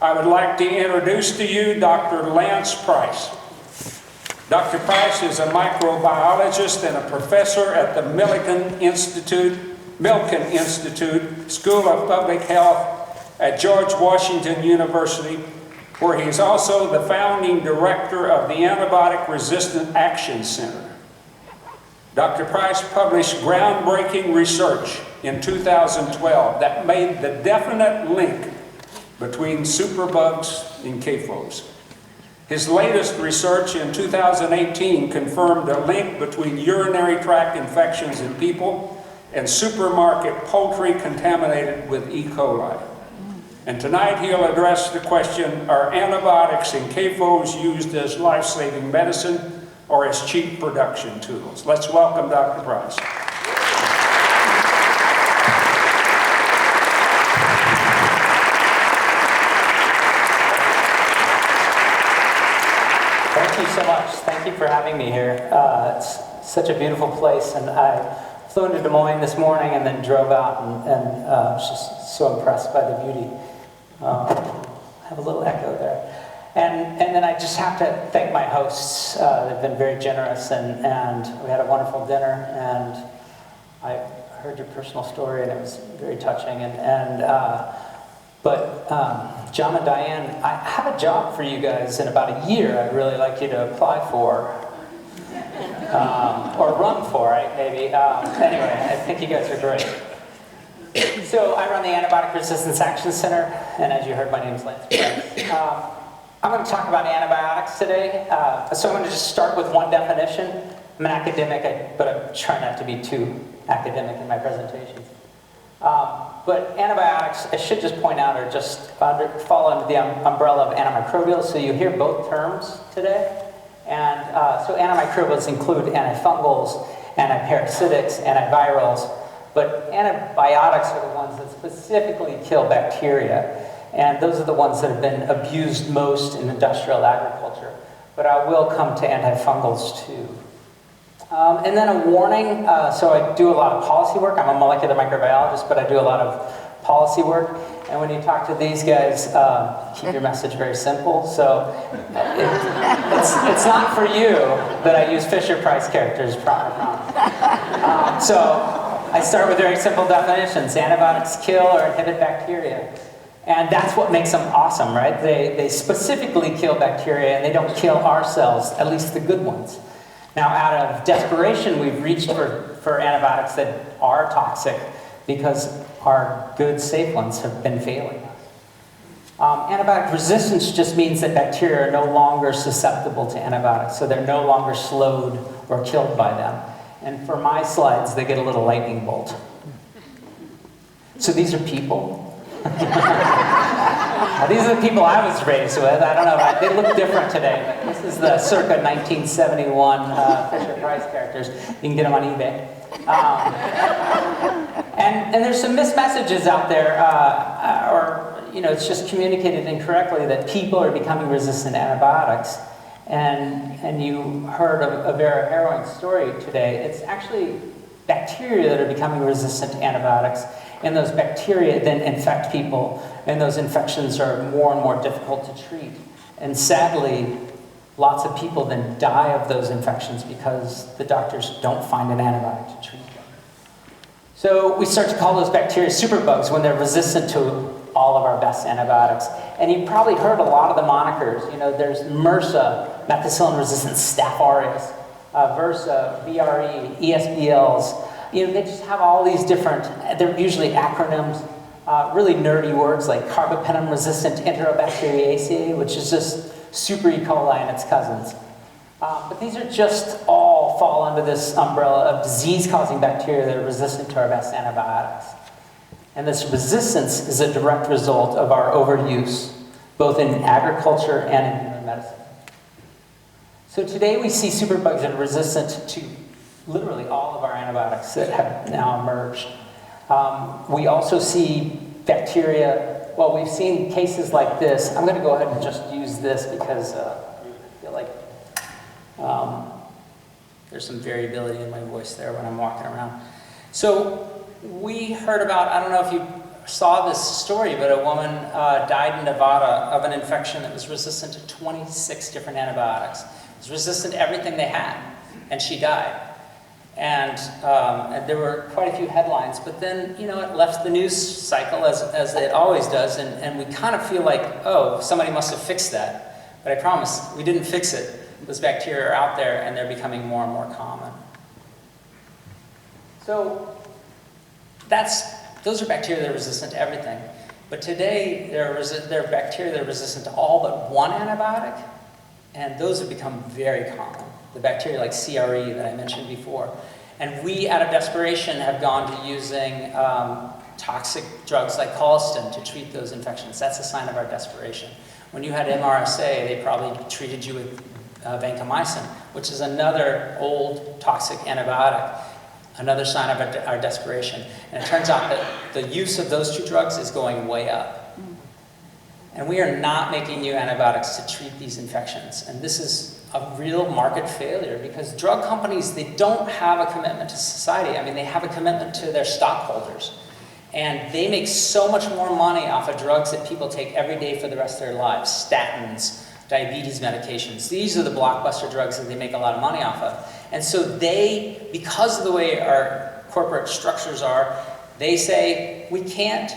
I would like to introduce to you Dr. Lance Price. Dr. Price is a microbiologist and a professor at the Milken Institute School of Public Health at George Washington University, where he is also the founding director of the Antibiotic Resistant Action Center. Dr. Price published groundbreaking research in 2012 that made the definite link between superbugs and CAFOs. His latest research in 2018 confirmed a link between urinary tract infections in people and supermarket poultry contaminated with E. coli. And tonight he'll address the question, are antibiotics and CAFOs used as life-saving medicine or as cheap production tools? Let's welcome Dr. Price. Thank you so much. Thank you for having me here. It's such a beautiful place, and I flew into Des Moines this morning and then drove out and was just so impressed by the beauty. Have a little echo there. And then I just have to thank my hosts. They've been very generous, and we had a wonderful dinner, and I heard your personal story, and it was very touching. But John and Diane, I have a job for you guys in about a year I'd really like you to apply for. Or run for, right, maybe. Anyway, I think you guys are great. So I run the Antibiotic Resistance Action Center, and as you heard, my name is Lance Price. I'm going to talk about antibiotics today. So I'm going to just start with one definition. I'm an academic, but I try not to be too academic in my presentations. But antibiotics, I should just point out, are just fall under the umbrella of antimicrobials. So you hear both terms today. And so antimicrobials include antifungals, antiparasitics, antivirals, but antibiotics are the ones that specifically kill bacteria, and those are the ones that have been abused most in industrial agriculture. But I will come to antifungals too. And then a warning, so I do a lot of policy work. I'm a molecular microbiologist, but I do a lot of policy work. And when you talk to these guys, keep your message very simple. So it's not for you that I use Fisher-Price characters, so I start with very simple definitions. Antibiotics kill or inhibit bacteria. And that's what makes them awesome, right? They specifically kill bacteria, and they don't kill our cells, at least the good ones. Now, out of desperation, we've reached for antibiotics that are toxic because our good, safe ones have been failing us. Antibiotic resistance just means that bacteria are no longer susceptible to antibiotics, so they're no longer slowed or killed by them. And for my slides, they get a little lightning bolt. So these are people. These are the people I was raised with. I don't know, they look different today. This is the circa 1971 Fisher-Price characters. You can get them on eBay. And there's some missed messages out there, or it's just communicated incorrectly that people are becoming resistant to antibiotics. And you heard a very harrowing story today. It's actually bacteria that are becoming resistant to antibiotics, and those bacteria then infect people, and those infections are more and more difficult to treat. And sadly, lots of people then die of those infections because the doctors don't find an antibiotic to treat them. So we start to call those bacteria superbugs when they're resistant to all of our best antibiotics. And you've probably heard a lot of the monikers. There's MRSA, methicillin-resistant Staph aureus, VRSA, VRE, ESBLs. They just have all these different, they're usually acronyms, really nerdy words like carbapenem-resistant Enterobacteriaceae, which is just Super E. coli and its cousins. But these are just all fall under this umbrella of disease-causing bacteria that are resistant to our best antibiotics. And this resistance is a direct result of our overuse, both in agriculture and in human medicine. So today we see superbugs that are resistant to literally all of our antibiotics that have now emerged. We also see bacteria, well, we've seen cases like this. I'm going to go ahead and just use this because I feel like there's some variability in my voice there when I'm walking around. So we heard about, I don't know if you saw this story, but a woman died in Nevada of an infection that was resistant to 26 different antibiotics. It was resistant to everything they had, and she died. And there were quite a few headlines, but then, it left the news cycle as it always does, and we kind of feel like, oh, somebody must have fixed that. But I promise, we didn't fix it. Those bacteria are out there, and they're becoming more and more common. So those are bacteria that are resistant to everything. But today, there are bacteria that are resistant to all but one antibiotic, and those have become very common. The bacteria like CRE that I mentioned before. And we, out of desperation, have gone to using toxic drugs like colistin to treat those infections. That's a sign of our desperation. When you had MRSA, they probably treated you with vancomycin, which is another old toxic antibiotic, another sign of our desperation. And it turns out that the use of those two drugs is going way up. And we are not making new antibiotics to treat these infections. And this is a real market failure because drug companies, they don't have a commitment to society. I mean, they have a commitment to their stockholders. And they make so much more money off of drugs that people take every day for the rest of their lives. Statins, diabetes medications. These are the blockbuster drugs that they make a lot of money off of. And so they, because of the way our corporate structures are, they say, we can't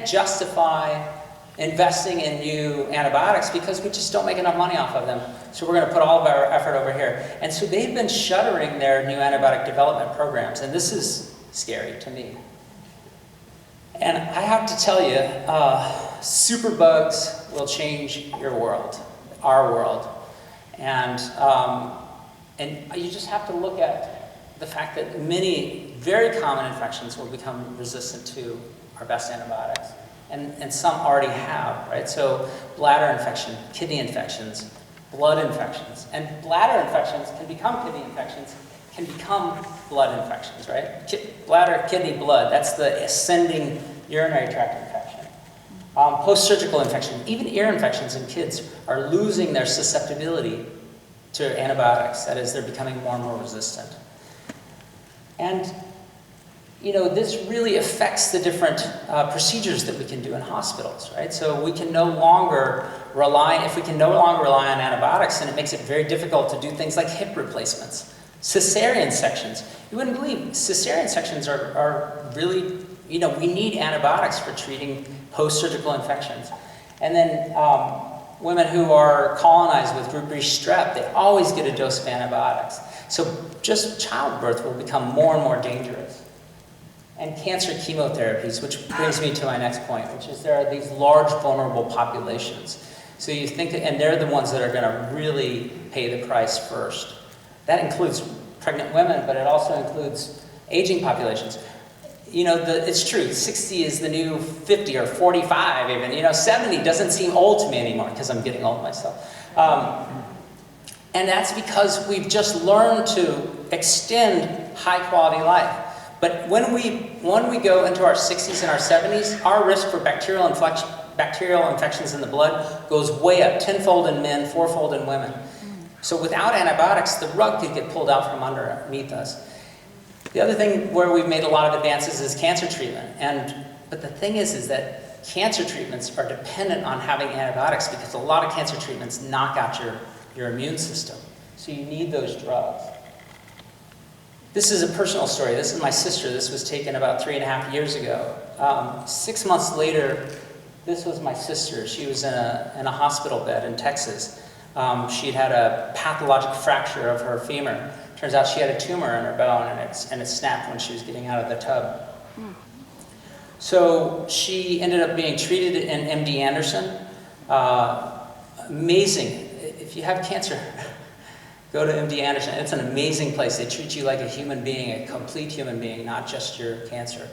justify investing in new antibiotics because we just don't make enough money off of them. So we're going to put all of our effort over here. And so they've been shuttering their new antibiotic development programs. And this is scary to me. And I have to tell you, superbugs will change your world, our world. And you just have to look at the fact that many very common infections will become resistant to our best antibiotics. And some already have, right? So bladder infection, kidney infections, blood infections. And bladder infections can become kidney infections, can become blood infections, right? Bladder, kidney, blood, that's the ascending urinary tract infection. Post-surgical infection, even ear infections in kids are losing their susceptibility to antibiotics. That is, they're becoming more and more resistant. And this really affects the different procedures that we can do in hospitals, right? So we can no longer rely, if we can no longer rely on antibiotics, then it makes it very difficult to do things like hip replacements. Cesarean sections. You wouldn't believe, cesarean sections are really, we need antibiotics for treating post-surgical infections. And then women who are colonized with group B strep, they always get a dose of antibiotics. So just childbirth will become more and more dangerous. And cancer chemotherapies, which brings me to my next point, which is there are these large vulnerable populations. So you think, and they're the ones that are going to really pay the price first. That includes pregnant women, but it also includes aging populations. It's true, 60 is the new 50 or 45 even. 70 doesn't seem old to me anymore because I'm getting old myself. And that's because we've just learned to extend high quality life. But when we go into our 60s and our 70s, our risk for bacterial infections in the blood goes way up, 10-fold in men, 4-fold in women. So without antibiotics, the rug could get pulled out from underneath us. The other thing where we've made a lot of advances is cancer treatment. But the thing is that cancer treatments are dependent on having antibiotics because a lot of cancer treatments knock out your immune system. So you need those drugs. This is a personal story. This is my sister. This was taken about 3.5 years ago. 6 months later, this was my sister. She was in a hospital bed in Texas. She'd had a pathologic fracture of her femur. Turns out she had a tumor in her bone, and it snapped when she was getting out of the tub. So she ended up being treated in MD Anderson. Amazing. If you have cancer, go to MD Anderson. It's an amazing place. They treat you like a human being, a complete human being, not just your cancer.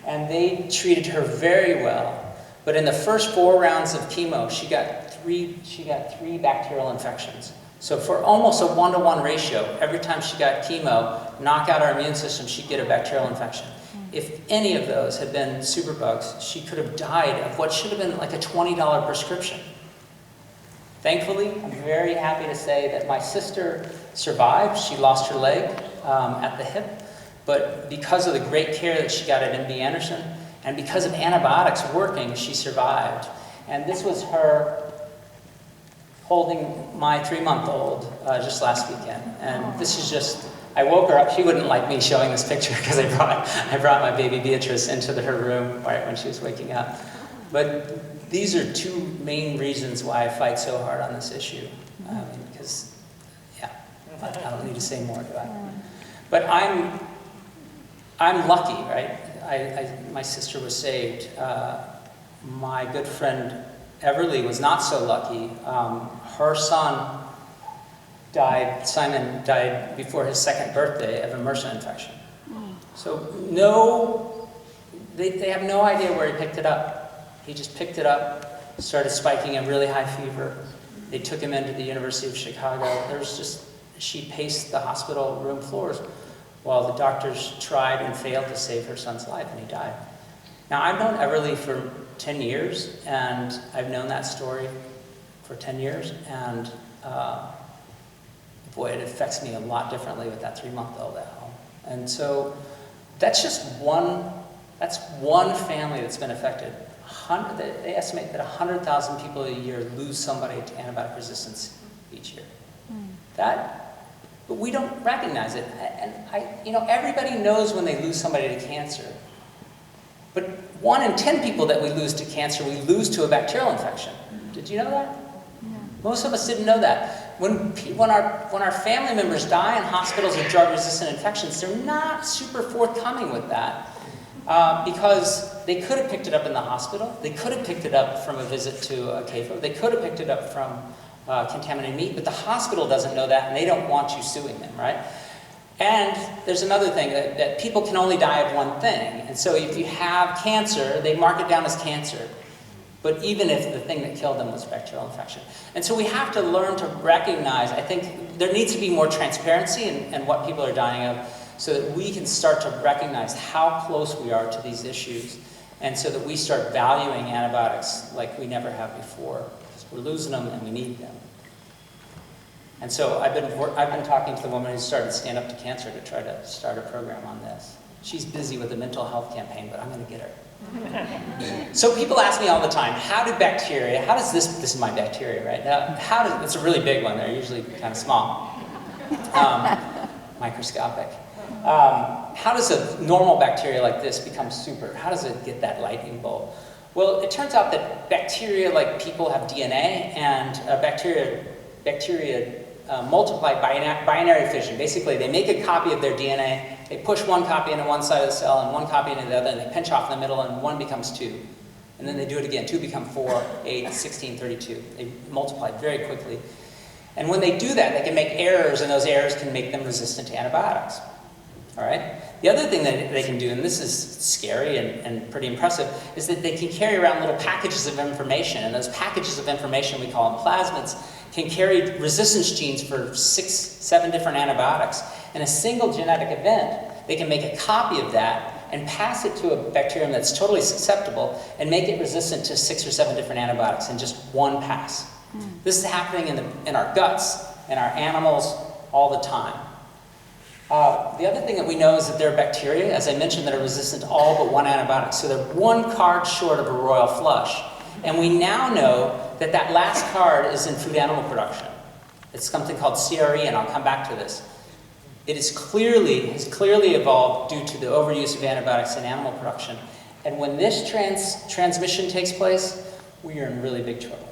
And they treated her very well. But in the first 4 rounds of chemo, she got three bacterial infections. So for almost a 1-to-1 ratio, every time she got chemo, knock out our immune system, she'd get a bacterial infection. If any of those had been superbugs, she could have died of what should have been like a $20 prescription. Thankfully, I'm very happy to say that my sister survived. She lost her leg at the hip, but because of the great care that she got at MD Anderson, And because of antibiotics working, she survived. And this was her holding my 3-month-old just last weekend. And this is just, I woke her up. She wouldn't like me showing this picture because I brought my baby Beatrice into her room right when she was waking up. But these are two main reasons why I fight so hard on this issue. Because, yeah, I don't need to say more, do I? But I'm lucky, right? My sister was saved. My good friend Everly was not so lucky. Her son died, Simon died before his 2nd birthday of immersion infection. So they have no idea where he picked it up. He just picked it up, started spiking a really high fever. They took him into the University of Chicago. She paced the hospital room floors while the doctors tried and failed to save her son's life, and he died. Now, I've known Everly for 10 years, and I've known that story for 10 years, and boy, it affects me a lot differently with that 3-month-old at home. And so that's just one family that's been affected. They estimate that 100,000 people a year lose somebody to antibiotic resistance each year. But we don't recognize it. And everybody knows when they lose somebody to cancer. But 1 in 10 people that we lose to cancer, we lose to a bacterial infection. Did you know that? No. Most of us didn't know that. When our family members die in hospitals with drug-resistant infections, they're not super forthcoming with that because they could have picked it up in the hospital. They could have picked it up from a visit to a CAFO. They could have picked it up from contaminated meat, but the hospital doesn't know that, and they don't want you suing them, right? And there's another thing, that people can only die of one thing. And so if you have cancer, they mark it down as cancer. But even if the thing that killed them was bacterial infection. And so we have to learn to recognize, I think there needs to be more transparency in what people are dying of, so that we can start to recognize how close we are to these issues, and so that we start valuing antibiotics like we never have before, because we're losing them and we need them. And so I've been talking to the woman who started Stand Up to Cancer to try to start a program on this. She's busy with a mental health campaign, but I'm going to get her. So people ask me all the time, how does this is my bacteria, right? It's a really big one. They're usually kind of small, microscopic. How does a normal bacteria like this become super? How does it get that lightning bolt? Well, it turns out that bacteria, like people, have DNA, and bacteria multiply by binary fission. Basically, they make a copy of their DNA, they push one copy into one side of the cell and one copy into the other, and they pinch off in the middle, and 1 becomes 2. And then they do it again. 2 become 4, 8, 16, 32. They multiply very quickly. And when they do that, they can make errors, and those errors can make them resistant to antibiotics. All right? The other thing that they can do, and this is scary and pretty impressive, is that they can carry around little packages of information, and those packages of information, we call them plasmids, can carry resistance genes for 6, 7 different antibiotics. In a single genetic event, they can make a copy of that and pass it to a bacterium that's totally susceptible and make it resistant to 6 or 7 different antibiotics in just one pass. This is happening in our guts, in our animals, all the time. The other thing that we know is that there are bacteria, as I mentioned, that are resistant to all but one antibiotic. So they're 1 card short of a royal flush. And we now know that that last card is in food animal production. It's something called CRE, and I'll come back to this. It has clearly evolved due to the overuse of antibiotics in animal production. And when this transmission takes place, we are in really big trouble.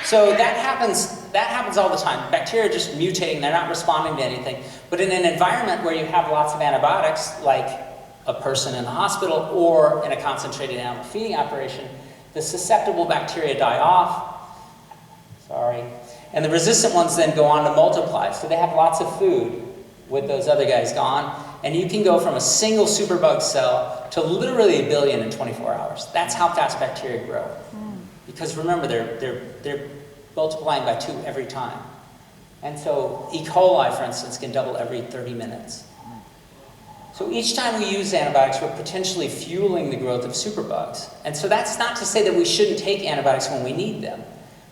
So that happens all the time. Bacteria are just mutating, they're not responding to anything. But in an environment where you have lots of antibiotics, like a person in the hospital or in a concentrated animal feeding operation, the susceptible bacteria die off, and the resistant ones then go on to multiply. So they have lots of food with those other guys gone, and you can go from a single superbug cell to literally 1 billion in 24 hours. That's how fast bacteria grow. Because remember, they're multiplying by 2 every time. And so E. coli, for instance, can double every 30 minutes. So each time we use antibiotics, we're potentially fueling the growth of superbugs. And so that's not to say that we shouldn't take antibiotics when we need them.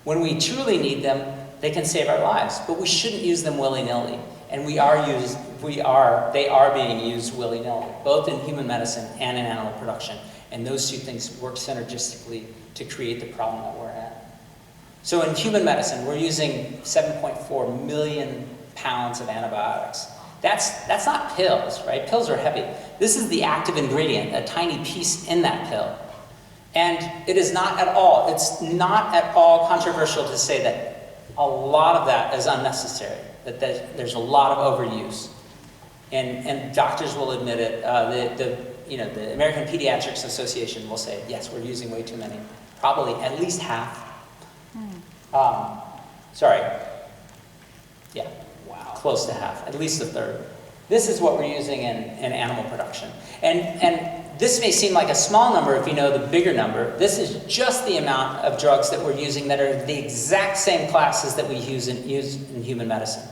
When we truly need them, they can save our lives. But we shouldn't use them willy-nilly. And they are being used willy-nilly, both in human medicine and in animal production. And those two things work synergistically to create the problem that we're in. So in human medicine, we're using 7.4 million pounds of antibiotics. That's not pills, right? Pills are heavy. This is the active ingredient, a tiny piece in that pill. And it's not at all controversial to say that a lot of that is unnecessary, that there's a lot of overuse. And doctors will admit it. The American Pediatrics Association will say, yes, we're using way too many. Probably at least half. Close to half, at least a third. This is what we're using in animal production. And this may seem like a small number if you know the bigger number. This is just the amount of drugs that we're using that are the exact same classes that we use in human medicine.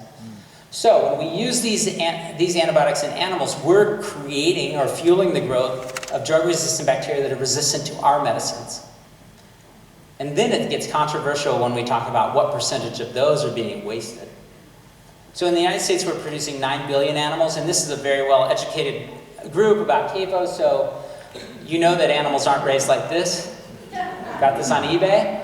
So when we use these antibiotics in animals, we're creating or fueling the growth of drug-resistant bacteria that are resistant to our medicines. And then it gets controversial when we talk about what percentage of those are being wasted. So in the United States, we're producing 9 billion animals, and this is a very well-educated group about CAFO, so you know that animals aren't raised like this. Got this on eBay.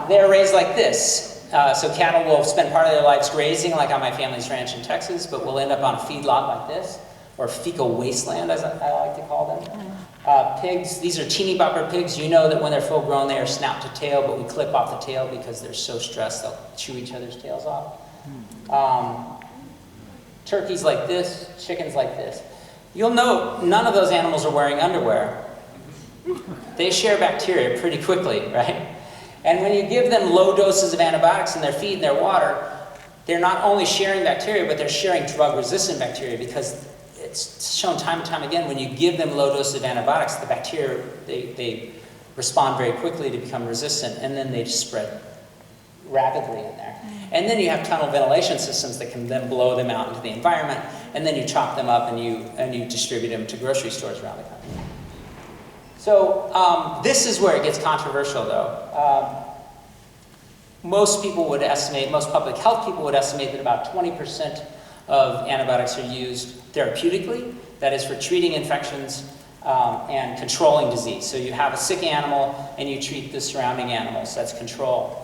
They're raised like this. So cattle will spend part of their lives grazing, like on my family's ranch in Texas, but will end up on a feedlot like this, or fecal wasteland, as I like to call them. Pigs, these are teeny bopper pigs. You know that when they're full grown, they are snout to tail, but we clip off the tail because they're so stressed they'll chew each other's tails off. Turkeys like this, chickens like this. You'll note none of those animals are wearing underwear. They share bacteria pretty quickly, right? And when you give them low doses of antibiotics in their feed and their water, they're not only sharing bacteria, but they're sharing drug-resistant bacteria, because it's shown time and time again, when you give them low doses of antibiotics, the bacteria, they respond very quickly to become resistant, and then they just spread rapidly in there. And then you have tunnel ventilation systems that can then blow them out into the environment, and then you chop them up and you distribute them to grocery stores around the country. So this is where it gets controversial, though. Most people would estimate, most public health people would estimate that about 20% of antibiotics are used therapeutically, that is for treating infections and controlling disease. So you have a sick animal and you treat the surrounding animals, that's control.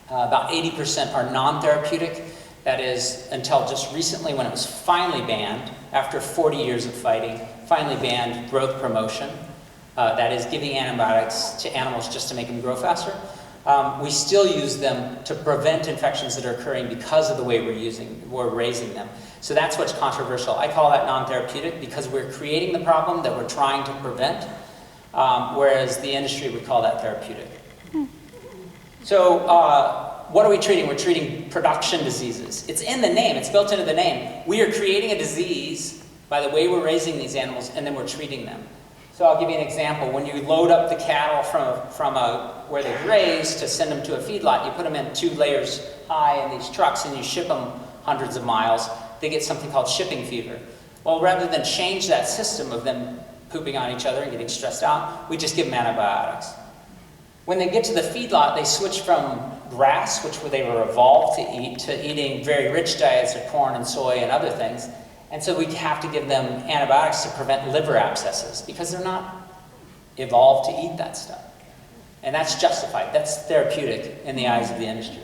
About 80% are non-therapeutic, that is until just recently when it was finally banned, after 40 years of fighting, finally banned growth promotion, that is giving antibiotics to animals just to make them grow faster. We still use them to prevent infections that are occurring because of the way we're raising them. So that's what's controversial. I call that non-therapeutic because we're creating the problem that we're trying to prevent, whereas the industry would call that therapeutic. So what are we treating? We're treating production diseases. It's in the name, it's built into the name. We are creating a disease by the way we're raising these animals, and then we're treating them. So I'll give you an example. When you load up the cattle from where they graze to send them to a feedlot, you put them in 2 layers high in these trucks and you ship them hundreds of miles, they get something called shipping fever. Well, rather than change that system of them pooping on each other and getting stressed out, we just give them antibiotics. When they get to the feedlot, they switch from grass, which they were evolved to eat, to eating very rich diets of corn and soy and other things. And so we have to give them antibiotics to prevent liver abscesses because they're not evolved to eat that stuff. And that's justified. That's therapeutic in the eyes of the industry.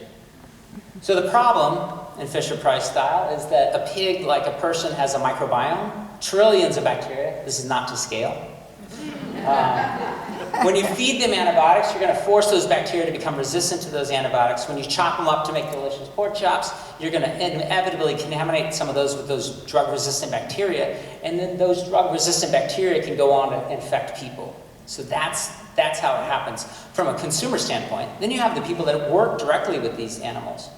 So the problem, in Fisher-Price style, is that a pig, like a person, has a microbiome, trillions of bacteria. This is not to scale. When you feed them antibiotics, you're going to force those bacteria to become resistant to those antibiotics. When you chop them up to make delicious pork chops, you're going to inevitably contaminate some of those with those drug-resistant bacteria, and then those drug-resistant bacteria can go on to infect people. So that's how it happens from a consumer standpoint. Then you have the people that work directly with these animals.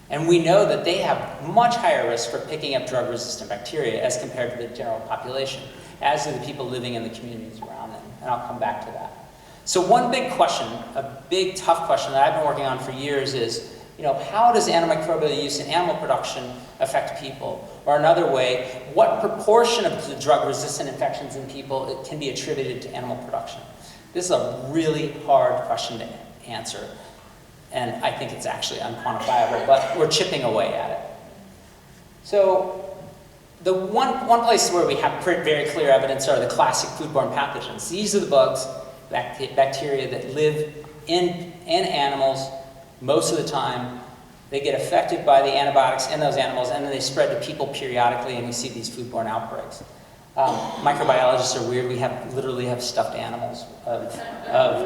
And we know that they have much higher risk for picking up drug-resistant bacteria as compared to the general population, as do the people living in the communities around them. And I'll come back to that. So one big question, a big tough question that I've been working on for years is, how does antimicrobial use in animal production affect people? Or another way, what proportion of the drug-resistant infections in people can be attributed to animal production? This is a really hard question to answer. And I think it's actually unquantifiable, but we're chipping away at it. So the one place where we have very clear evidence are the classic foodborne pathogens. These are the bugs, bacteria that live in animals most of the time. They get affected by the antibiotics in those animals, and then they spread to people periodically, and we see these foodborne outbreaks. Microbiologists are weird. We literally have stuffed animals of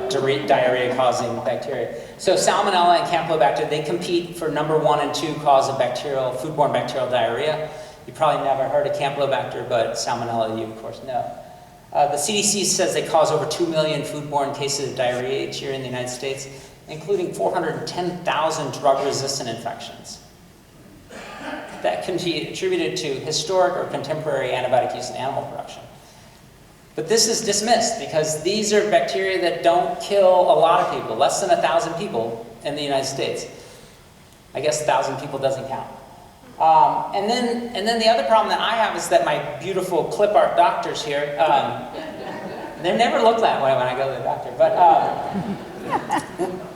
diarrhea-causing bacteria. So Salmonella and Campylobacter, they compete for number 1 and 2 cause of foodborne bacterial diarrhea. You probably never heard of Campylobacter, but Salmonella you of course know. The CDC says they cause over 2 million foodborne cases of diarrhea each year in the United States, including 410,000 drug-resistant infections. That can be attributed to historic or contemporary antibiotic use in animal production. But this is dismissed because these are bacteria that don't kill a lot of people, less than 1,000 people in the United States. I guess 1,000 people doesn't count. And then the other problem that I have is that my beautiful clip art doctors here, they never look that way when I go to the doctor, but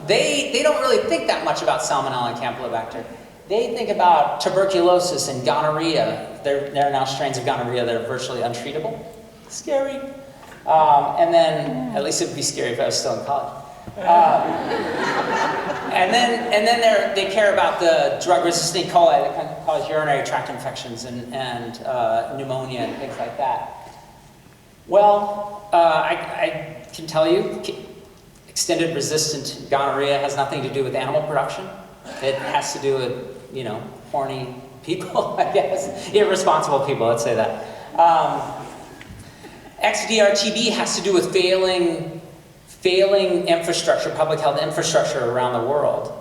they don't really think that much about Salmonella and Campylobacter. They think about tuberculosis and gonorrhea. There are now strains of gonorrhea that are virtually untreatable. Scary. And then, at least it would be scary if I was still in college. And then they care about the drug-resistant E. Coli that can cause urinary tract infections and pneumonia and things like that. Well, I can tell you, extended resistant gonorrhea has nothing to do with animal production. It has to do with, horny people, I guess. Irresponsible people, let's say that. XDR-TB has to do with failing infrastructure, public health infrastructure around the world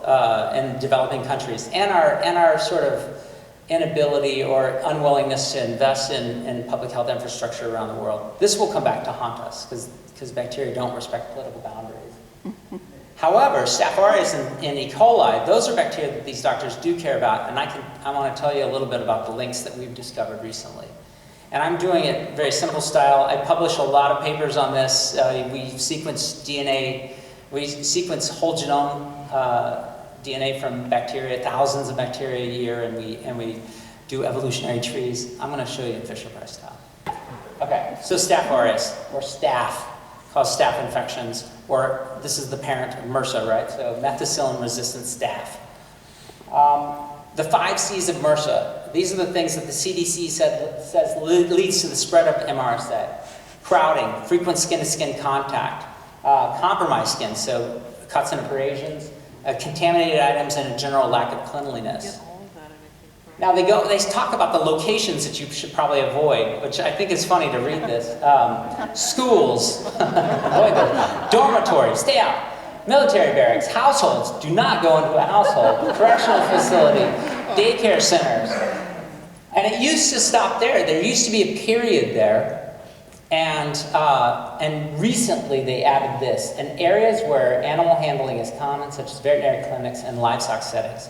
in developing countries, and our sort of inability or unwillingness to invest in public health infrastructure around the world. This will come back to haunt us because bacteria don't respect political boundaries. However, Staph aureus and E. coli, those are bacteria that these doctors do care about, and I want to tell you a little bit about the links that we've discovered recently. And I'm doing it very simple style. I publish a lot of papers on this. We sequence DNA, we sequence whole genome DNA from bacteria, thousands of bacteria a year, and we do evolutionary trees. I'm going to show you in Fisher-Price style. Okay, so Staph aureus, or staph, cause staph infections, or this is the parent of MRSA, right? So methicillin-resistant staph. The 5 C's of MRSA, these are the things that the CDC says leads to the spread of MRSA. Crowding, frequent skin-to-skin contact, compromised skin, so cuts and abrasions, contaminated items, and a general lack of cleanliness. Now they talk about the locations that you should probably avoid, which I think is funny to read this. Schools, avoid those. Dormitories, stay out. Military barracks, households, do not go into a household. Correctional facility, daycare centers. And it used to stop there. There used to be a period there, and recently they added this. In areas where animal handling is common, such as veterinary clinics and livestock settings.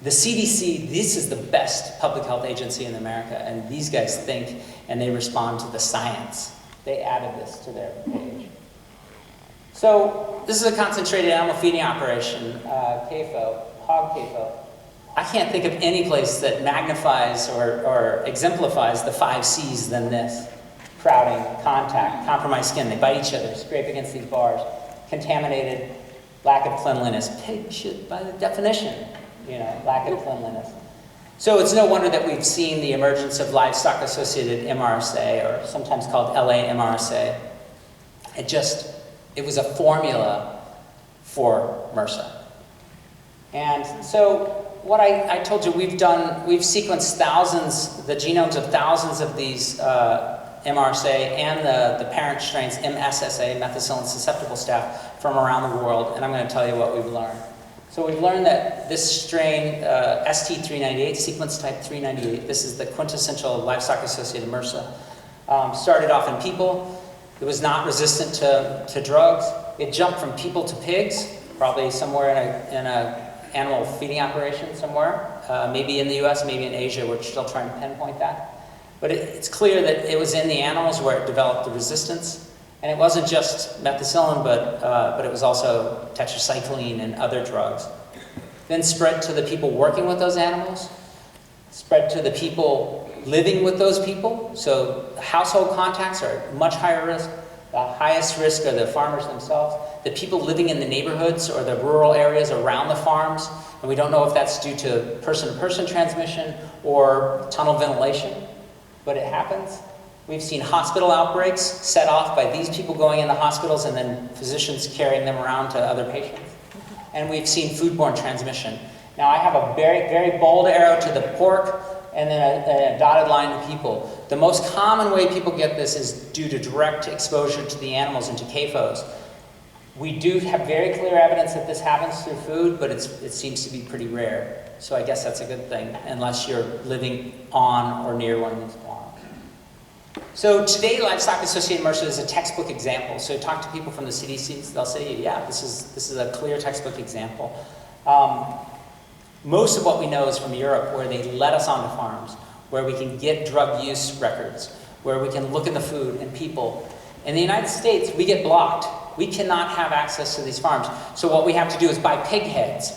The CDC, this is the best public health agency in America, and these guys think and they respond to the science. They added this to their page. So this is a concentrated animal feeding operation, CAFO, hog CAFO. I can't think of any place that magnifies or exemplifies the 5 C's than this. Crowding, contact, compromised skin, they bite each other, scrape against these bars, contaminated, lack of cleanliness. Pig shit by the definition, lack of cleanliness. So it's no wonder that we've seen the emergence of livestock-associated MRSA, or sometimes called LA-MRSA. It was a formula for MRSA. And so what I told you, we've sequenced the genomes of thousands of these MRSA and the parent strains MSSA, methicillin susceptible staph, from around the world, and I'm going to tell you what we've learned. So we've learned that this strain, ST398, sequence type 398, this is the quintessential livestock-associated MRSA, started off in people. It was not resistant to drugs. It jumped from people to pigs, probably somewhere in a animal feeding operation somewhere, maybe in the US, maybe in Asia. We're still trying to pinpoint that. But it's clear that it was in the animals where it developed the resistance. And it wasn't just methicillin, but it was also tetracycline and other drugs. Then spread to the people working with those animals. spread to the people living with those people. So household contacts are at much higher risk. The highest risk are the farmers themselves, the people living in the neighborhoods or the rural areas around the farms. And we don't know if that's due to person-to-person transmission or tunnel ventilation, but it happens. We've seen hospital outbreaks set off by these people going in the hospitals and then physicians carrying them around to other patients. And we've seen foodborne transmission. Now I have a very, very bold arrow to the pork and then a dotted line to people. The most common way people get this is due to direct exposure to the animals and to CAFOs. We do have very clear evidence that this happens through food, but it seems to be pretty rare. So I guess that's a good thing, unless you're living on or near one of these farms. So today, livestock-associated MRSA is a textbook example. So talk to people from the CDCs, they'll say, yeah, this is a clear textbook example. Most of what we know is from Europe, where they let us onto farms, where we can get drug use records, where we can look in the food and people. In the United States, we get blocked. We cannot have access to these farms. So what we have to do is buy pig heads,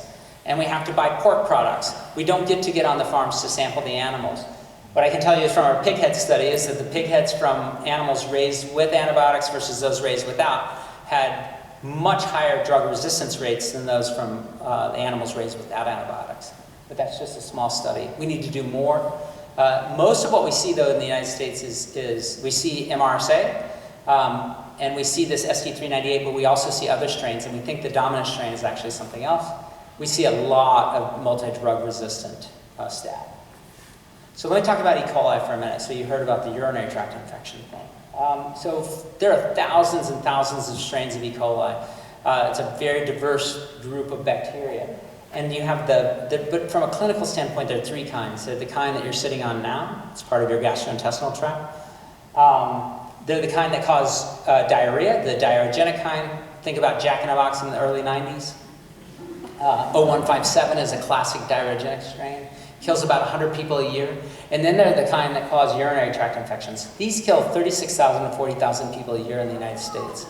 and we have to buy pork products. We don't get on the farms to sample the animals. What I can tell you from our pig head study is that the pig heads from animals raised with antibiotics versus those raised without had much higher drug resistance rates than those from the animals raised without antibiotics. But that's just a small study. We need to do more. Most of what we see, though, in the United States is we see MRSA, and we see this ST398, but we also see other strains, and we think the dominant strain is actually something else. We see a lot of multi-drug resistant staph. So let me talk about E. coli for a minute. So you heard about the urinary tract infection thing. So there are thousands and thousands of strains of E. coli. It's a very diverse group of bacteria. And you have but from a clinical standpoint, there are three kinds. They're the kind that you're sitting on now. It's part of your gastrointestinal tract. They're the kind that cause diarrhea, the diarrhegenic kind. Think about Jack in the Box in the early 90s. 0157 is a classic diarrhegenic strain. Kills about 100 people a year. And then they're the kind that cause urinary tract infections. These kill 36,000 to 40,000 people a year in the United States.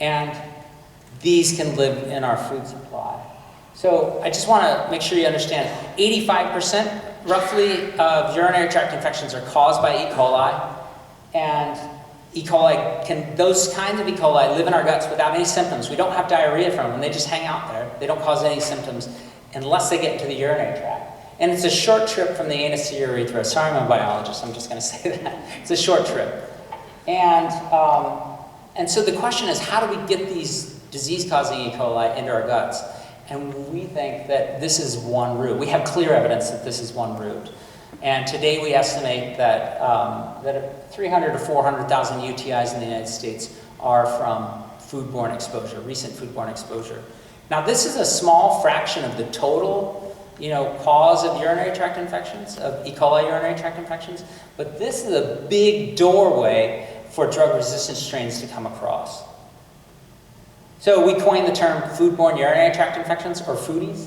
And these can live in our food supply. So I just want to make sure you understand, 85% roughly of urinary tract infections are caused by E. coli. And E. coli those kinds of E. coli live in our guts without any symptoms. We don't have diarrhea from them. They just hang out there. They don't cause any symptoms unless they get into the urinary tract. And it's a short trip from the anus to your urethra. Sorry, I'm a biologist. I'm just going to say that. It's a short trip. And so the question is, how do we get these disease-causing E. coli into our guts? And we think that this is one route. We have clear evidence that this is one route. And today we estimate that, 300 to 400,000 UTIs in the United States are from foodborne exposure, recent foodborne exposure. Now this is a small fraction of the total cause of urinary tract infections, of E. coli urinary tract infections, but this is a big doorway for drug-resistant strains to come across. So we coined the term foodborne urinary tract infections, or foodies.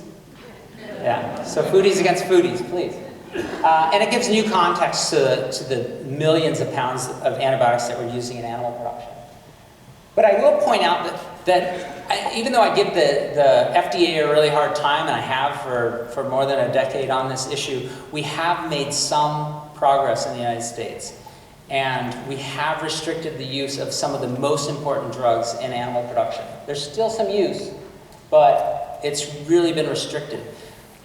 Yeah, so foodies against foodies, please. And it gives new context to the millions of pounds of antibiotics that we're using in animal production. But I will point out that even though I give the FDA a really hard time, and I have for more than a decade on this issue, we have made some progress in the United States. And we have restricted the use of some of the most important drugs in animal production. There's still some use, but it's really been restricted.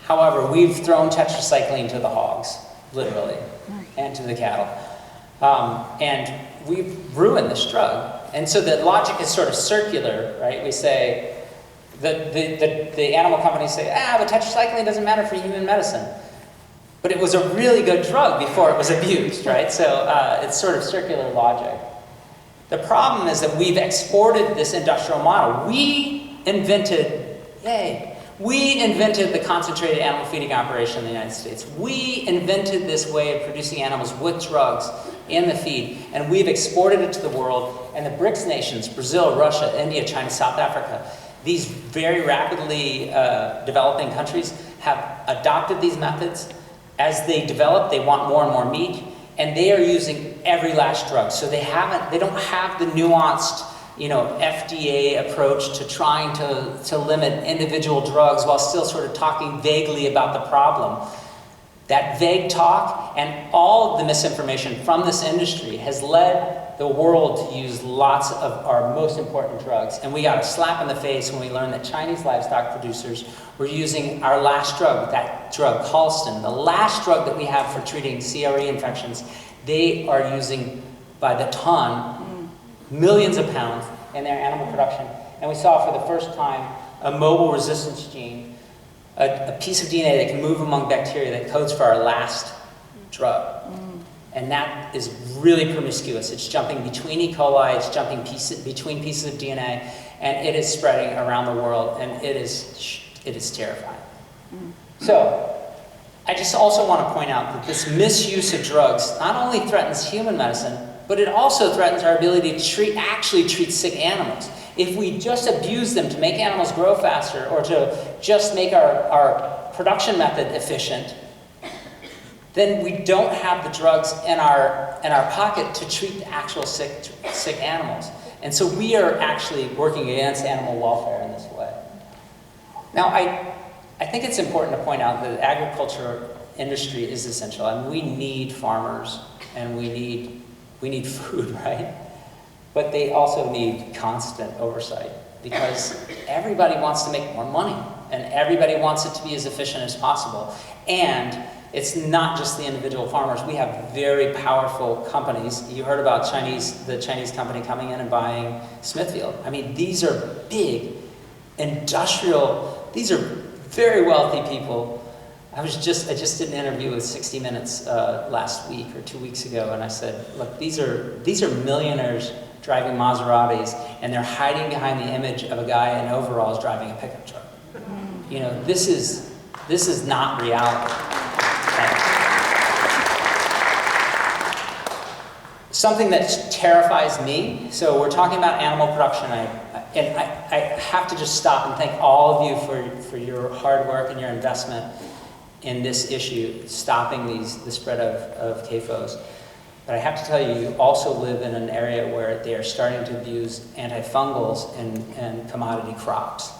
However, we've thrown tetracycline to the hogs, literally, and to the cattle. And we've ruined this drug. And so the logic is sort of circular, right? We say, the animal companies say, but tetracycline doesn't matter for human medicine. But it was a really good drug before it was abused, right? So it's sort of circular logic. The problem is that we've exported this industrial model. We invented the concentrated animal feeding operation in the United States. We invented this way of producing animals with drugs in the feed, and we've exported it to the world. And the BRICS nations, Brazil, Russia, India, China, South Africa, these very rapidly developing countries have adopted these methods. As they develop, they want more and more meat, and they are using every last drug. So they don't have the nuanced, FDA approach to trying to limit individual drugs while still sort of talking vaguely about the problem. That vague talk and all of the misinformation from this industry has led the world to use lots of our most important drugs. And we got a slap in the face when we learned that Chinese livestock producers were using our last drug, that drug, Halston, the last drug that we have for treating CRE infections. They are using by the ton, millions of pounds in their animal production. And we saw for the first time a mobile resistance gene, a piece of DNA that can move among bacteria that codes for our last drug. And that is really promiscuous. It's jumping between E. coli, it's jumping between pieces of DNA, and it is spreading around the world, and it is terrifying. So, I just also want to point out that this misuse of drugs not only threatens human medicine, but it also threatens our ability to actually treat sick animals. If we just abuse them to make animals grow faster or to just make our production method efficient, then we don't have the drugs in our pocket to treat the actual sick animals. And so we are actually working against animal welfare in this way. Now, I think it's important to point out that the agriculture industry is essential. I mean, we need farmers and we need food, right? But they also need constant oversight because everybody wants to make more money and everybody wants it to be as efficient as possible. And it's not just the individual farmers. We have very powerful companies. You heard about the Chinese company coming in and buying Smithfield. I mean, these are big, industrial, these are very wealthy people. I just did an interview with 60 Minutes last week or 2 weeks ago, and I said, look, these are millionaires driving Maseratis, and they're hiding behind the image of a guy in overalls driving a pickup truck. You know, this is not reality. Something that terrifies me, so we're talking about animal production, and I have to just stop and thank all of you for your hard work and your investment in this issue, stopping the spread of CAFOs. But I have to tell you, you also live in an area where they are starting to abuse antifungals in commodity crops.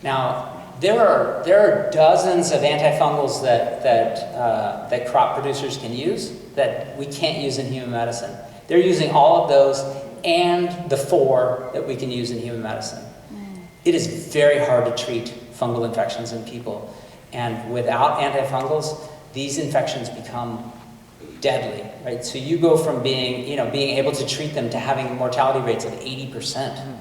Now, there are dozens of antifungals that crop producers can use that we can't use in human medicine. They're using all of those and the 4 that we can use in human medicine. It is very hard to treat fungal infections in people. And without antifungals, these infections become deadly, right? So you go from being able to treat them to having mortality rates of 80%.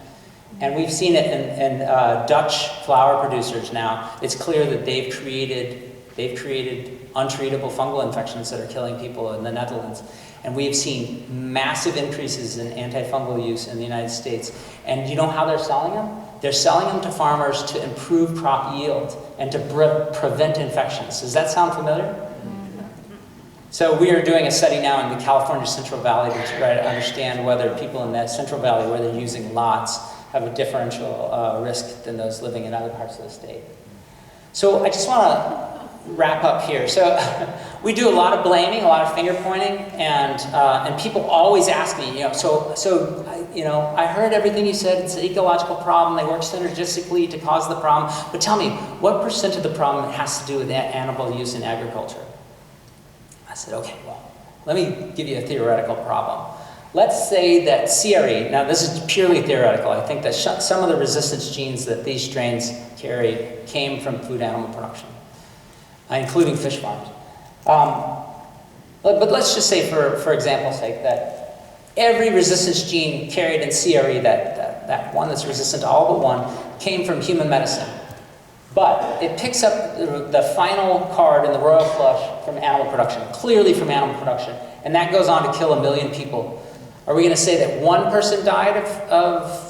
And we've seen it in Dutch flour producers now. It's clear that they've created untreatable fungal infections that are killing people in the Netherlands. And we've seen massive increases in antifungal use in the United States. And you know how they're selling them? They're selling them to farmers to improve crop yield and to prevent infections. Does that sound familiar? So we are doing a study now in the California Central Valley to try to understand whether people in that Central Valley where they're using lots have a differential risk than those living in other parts of the state. So I just want to wrap up here. So we do a lot of blaming, a lot of finger pointing, and people always ask me, I heard everything you said. It's an ecological problem. They work synergistically to cause the problem. But tell me, what % of the problem has to do with animal use in agriculture? I said, okay, well, let me give you a theoretical problem. Let's say that CRE, now this is purely theoretical. I think that some of the resistance genes that these strains carry came from food animal production, including fish farms. But let's just say, for example's sake, that every resistance gene carried in CRE, that one that's resistant to all but one, came from human medicine. But it picks up the final card in the royal flush from animal production, clearly from animal production, and that goes on to kill 1 million people. Are we going to say that one person died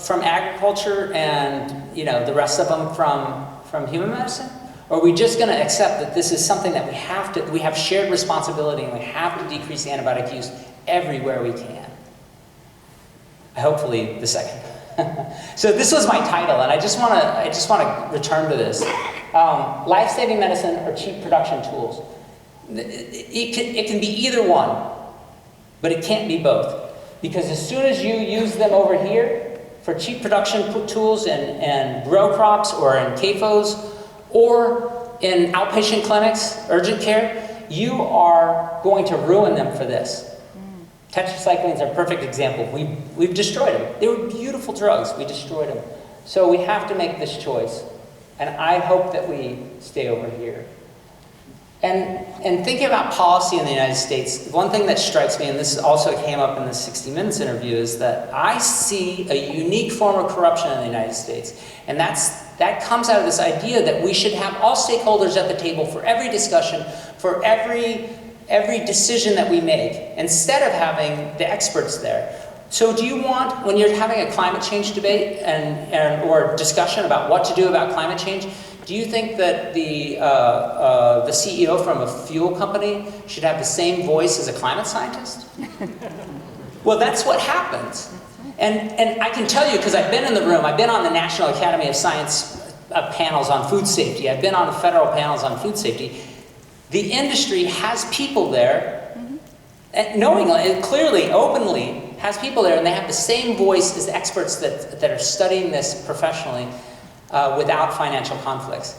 from agriculture and the rest of them from human medicine? Or are we just going to accept that this is something that we have shared responsibility and we have to decrease antibiotic use everywhere we can? Hopefully the second. So this was my title, and I just want to return to this. Life-saving medicine or cheap production tools. It can be either one, but it can't be both. Because as soon as you use them over here for cheap production tools and grow crops or in CAFOs, or in outpatient clinics, urgent care, you are going to ruin them for this. Tetracyclines are a perfect example. We've destroyed them. They were beautiful drugs. We destroyed them. So we have to make this choice. And I hope that we stay over here. And thinking about policy in the United States, one thing that strikes me, and this also came up in the 60 Minutes interview, is that I see a unique form of corruption in the United States. And that comes out of this idea that we should have all stakeholders at the table for every discussion, for every decision that we make, instead of having the experts there. So do you want, when you're having a climate change debate or discussion about what to do about climate change, do you think that the CEO from a fuel company should have the same voice as a climate scientist? Well, that's what happens. And I can tell you, because I've been in the room, I've been on the National Academy of Science panels on food safety, I've been on the federal panels on food safety. The industry has people there, and knowingly, clearly, openly, has people there, and they have the same voice as the experts that are studying this professionally without financial conflicts.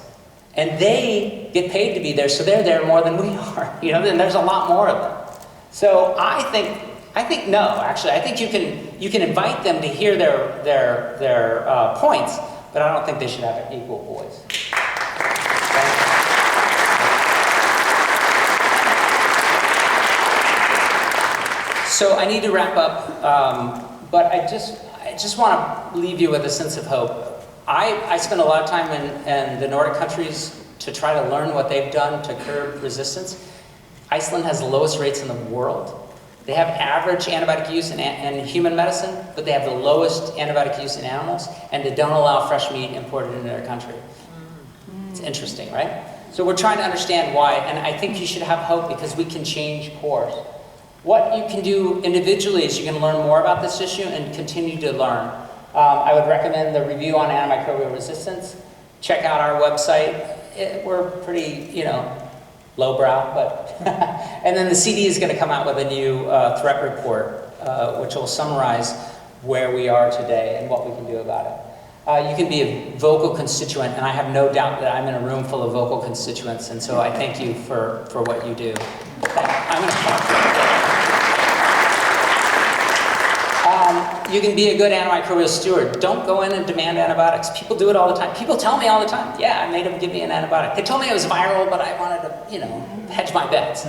And they get paid to be there, so they're there more than we are. You know, and there's a lot more of them. So I think no, actually, I think you can invite them to hear their points, but I don't think they should have an equal voice. So I need to wrap up, but I just want to leave you with a sense of hope. I spend a lot of time in the Nordic countries to try to learn what they've done to curb resistance. Iceland has the lowest rates in the world. They have average antibiotic use in human medicine, but they have the lowest antibiotic use in animals, and they don't allow fresh meat imported into their country. It's interesting, right? So we're trying to understand why, and I think you should have hope because we can change course. What you can do individually is you can learn more about this issue and continue to learn. I would recommend the review on antimicrobial resistance. Check out our website. We're pretty, lowbrow, but... and then the CD is going to come out with a new threat report, which will summarize where we are today and what we can do about it. You can be a vocal constituent, and I have no doubt that I'm in a room full of vocal constituents, and so I thank you for what you do. I'm going to stop. You can be a good antimicrobial steward. Don't go in and demand antibiotics. People do it all the time. People tell me all the time, yeah, I made them give me an antibiotic. They told me it was viral, but I wanted to, hedge my bets.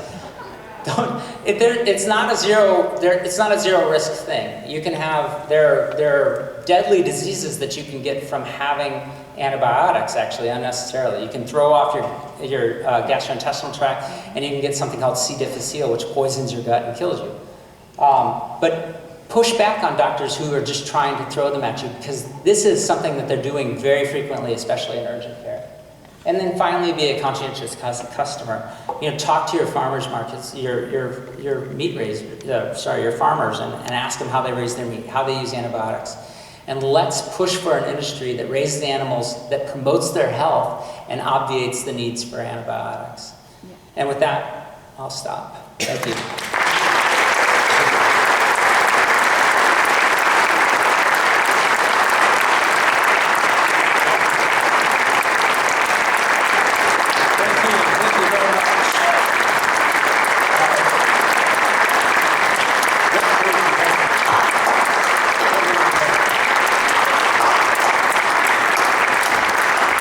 It's not a zero risk thing. You can have, there are deadly diseases that you can get from having antibiotics, actually, unnecessarily. You can throw off your gastrointestinal tract, and you can get something called C. difficile, which poisons your gut and kills you. But push back on doctors who are just trying to throw them at you, because this is something that they're doing very frequently, especially in urgent care. And then finally, be a conscientious customer. Talk to your farmers markets, your meat raisers, your farmers, and ask them how they raise their meat, how they use antibiotics. And let's push for an industry that raises the animals, that promotes their health, and obviates the needs for antibiotics. Yeah. And with that, I'll stop. Thank you.